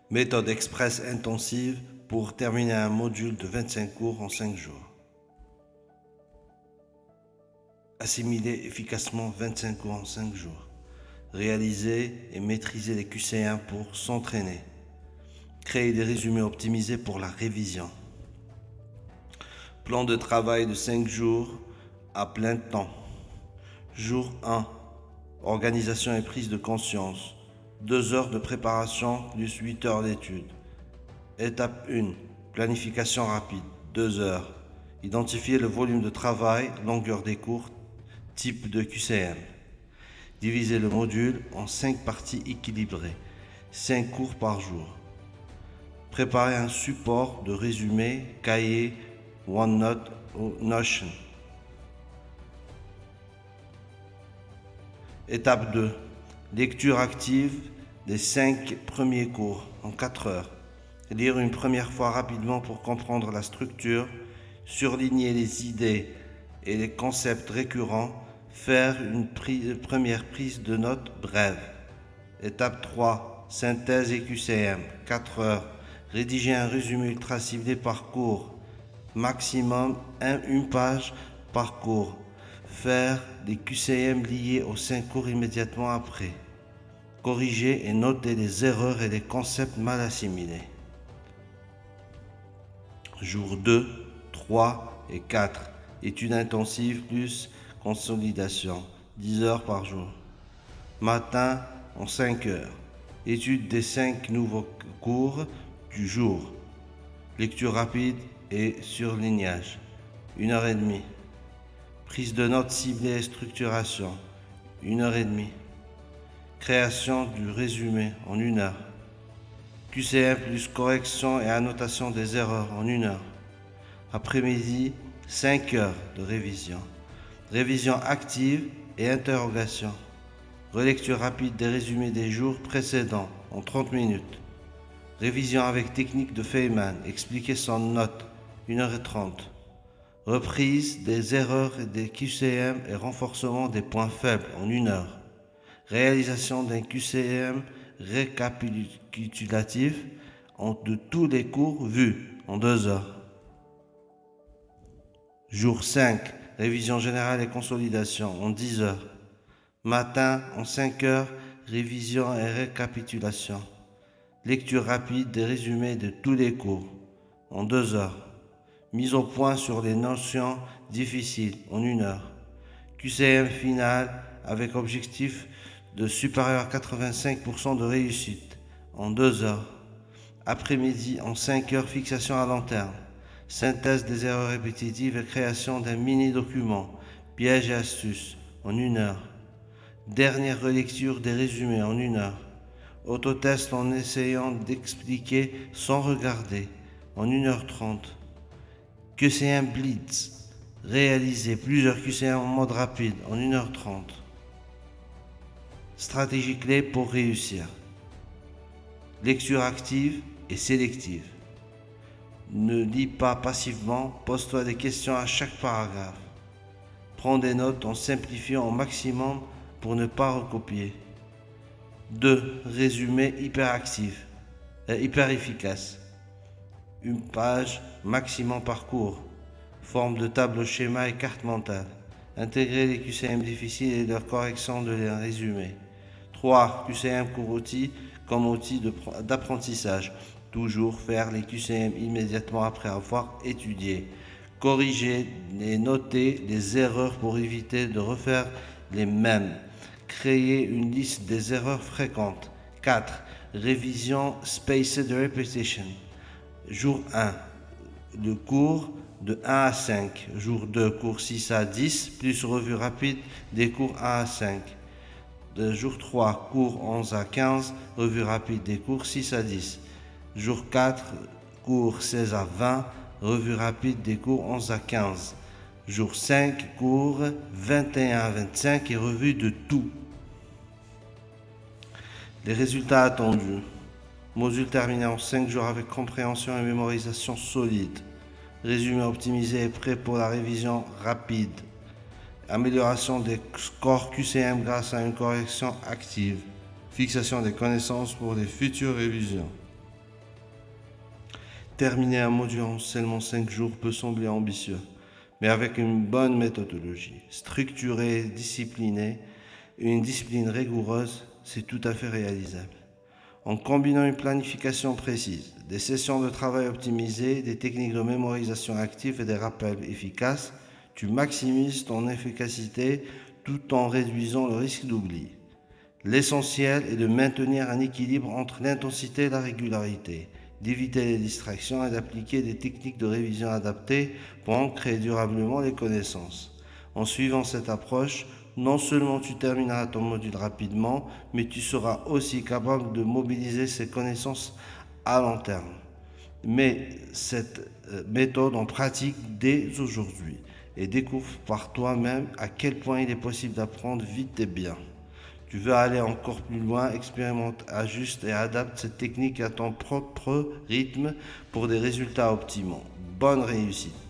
Méthode express intensive pour terminer un module de 25 cours en 5 jours. Assimiler efficacement 25 cours en 5 jours. Réaliser et maîtriser les QC1 pour s'entraîner. Créer des résumés optimisés pour la révision. Plan de travail de 5 jours à plein temps. Jour 1. Organisation et prise de conscience. 2 heures de préparation plus 8 heures d'études. Étape 1. Planification rapide. 2 heures. Identifier le volume de travail, longueur des cours, type de QCM. Diviser le module en 5 parties équilibrées. 5 cours par jour. Préparer un support de résumé, cahier, OneNote ou Notion. Étape 2. Lecture active des 5 premiers cours en 4 heures. Lire une première fois rapidement pour comprendre la structure, surligner les idées et les concepts récurrents, faire une première prise de notes brève. Étape 3. Synthèse et QCM, 4 heures. Rédiger un résumé ultra ciblé par cours, maximum une page par cours. Faire des QCM liés aux 5 cours immédiatement après. Corriger et noter les erreurs et les concepts mal assimilés. Jour 2, 3 et 4. Études intensives plus consolidation. 10 heures par jour. Matin en 5 heures. Étude des 5 nouveaux cours du jour. Lecture rapide et surlignage. 1h30. Prise de notes ciblée et structuration. 1h30. Création du résumé en 1 heure. QCM plus correction et annotation des erreurs en 1 heure. Après-midi, 5 heures de révision. Révision active et interrogation. Relecture rapide des résumés des jours précédents en 30 minutes. Révision avec technique de Feynman, expliquer sans note, 1h30. Reprise des erreurs et des QCM et renforcement des points faibles en 1 heure. Réalisation d'un QCM récapitulatif de tous les cours vus en 2 heures. Jour 5. Révision générale et consolidation en 10 heures. Matin en 5 heures, révision et récapitulation. Lecture rapide des résumés de tous les cours en 2 heures. Mise au point sur les notions difficiles en 1 heure. QCM final avec objectif de supérieur à 85% de réussite en 2 heures. Après-midi en 5 heures, fixation à long terme. Synthèse des erreurs répétitives et création d'un mini-document, pièges et astuces en 1 heure. Dernière relecture des résumés en 1 heure. Autotest en essayant d'expliquer sans regarder en 1h30. QCM Blitz. Réaliser plusieurs QCM en mode rapide en 1h30. Stratégie clé pour réussir. Lecture active et sélective. Ne lis pas passivement, pose-toi des questions à chaque paragraphe. Prends des notes en simplifiant au maximum pour ne pas recopier. 2. Résumé hyper efficace. Une page maximum par cours. Forme de tableau schéma et carte mentale. Intégrer les QCM difficiles et leur correction de les résumer. 3. QCM cours outils comme outil d'apprentissage. Toujours faire les QCM immédiatement après avoir étudié. Corriger et noter les erreurs pour éviter de refaire les mêmes. Créer une liste des erreurs fréquentes. 4. Révision spaced repetition. Jour 1. Le cours de 1 à 5. Jour 2. Cours 6 à 10 plus revue rapide des cours 1 à 5. Jour 3. Cours 11 à 15. Revue rapide des cours 6 à 10. Jour 4. Cours 16 à 20. Revue rapide des cours 11 à 15. Jour 5. Cours 21 à 25 et revue de tout. Les résultats attendus. Module terminé en 5 jours avec compréhension et mémorisation solide. Résumé optimisé et prêt pour la révision rapide. Amélioration des scores QCM grâce à une correction active. Fixation des connaissances pour les futures révisions. Terminer un module en seulement 5 jours peut sembler ambitieux, mais avec une bonne méthodologie, structurée, disciplinée, et une discipline rigoureuse, c'est tout à fait réalisable. En combinant une planification précise, des sessions de travail optimisées, des techniques de mémorisation active et des rappels efficaces, tu maximises ton efficacité tout en réduisant le risque d'oubli. L'essentiel est de maintenir un équilibre entre l'intensité et la régularité, d'éviter les distractions et d'appliquer des techniques de révision adaptées pour ancrer durablement les connaissances. En suivant cette approche, non seulement tu termineras ton module rapidement, mais tu seras aussi capable de mobiliser ces connaissances à long terme. Mets cette méthode en pratique dès aujourd'hui et découvre par toi-même à quel point il est possible d'apprendre vite et bien. Tu veux aller encore plus loin, expérimente, ajuste et adapte cette technique à ton propre rythme pour des résultats optimaux. Bonne réussite!